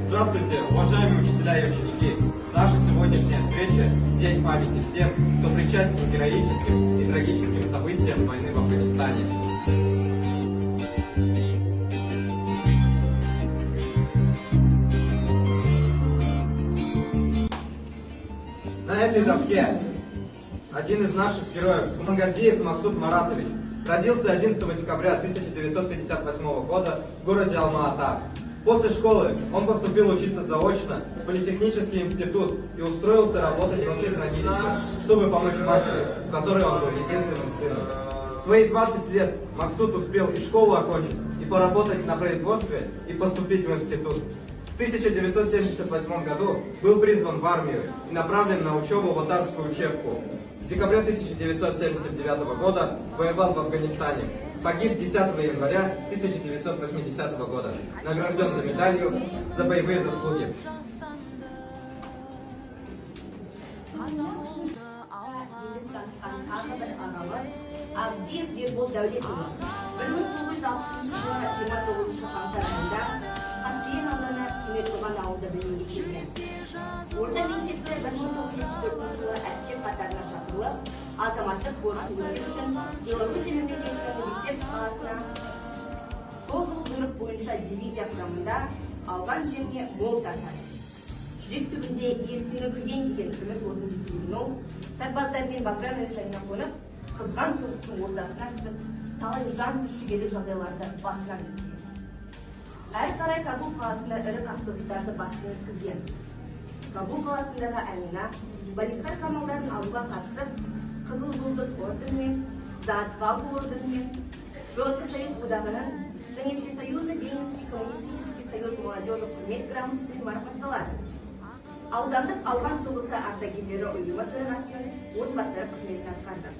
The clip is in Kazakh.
Здравствуйте, уважаемые учителя и ученики! Наша сегодняшняя встреча – день памяти всем, кто причастен к героическим и трагическим событиям войны в Афганистане. На этой доске один из наших героев, Магазиев Максут Маратович, родился 11 декабря 1958 года в городе Алма-Ата. После школы он поступил учиться заочно в политехнический институт и устроился работать в автохранилище, чтобы помочь матери, в которой он был единственным сыном. В свои 20 лет Максут успел и школу окончить, и поработать на производстве, и поступить в институт. В 1978 году был призван в армию и направлен на учебу в Атарскую учебку. С декабря 1979 года воевал в Афганистане. Погиб 10 января 1980 года. Награжден за медалью за боевые заслуги. Авдеев Ербол Дәулетұлы 1960 жылы 29 қаңтарында Қаскелең ауданы Кемертоған ауылында дүниеге келген. Орта мектепте 1904 жылы әскер қатарына шақырылып, азаматтық борышын өтеу үшін Белоруссия мемлекетінің Витебск қаласына сол жыл бұйрық бойынша дивизия құрамында алған жеріне мол тартады. Жүрек түбінде ертеңі күген деген үміт орнын жетелеген ол, сарбаздармен Баграм әуежайына қонып, қызған соғыстың ортасына түсіп, талай жан түршігерлік жағдайларды басынан өткен. Әрі қарай Кабул қаласында ірі қақтығыстарды басынан өткізген. Кабул қаласындағы Әмина, Баликар қамалдарын алуға қатысып, Қызыл жұлдыз орденімен, Заатвал орденімен, Жоғарғы Совет одағының және Всесоюзный Ленинский коммунистический союз молодежі құрмет грамотасымен марапатталады. Аудандық ауған соғысы ардагерлері ұйымы төрағасының орынбасары қызметін атқарды.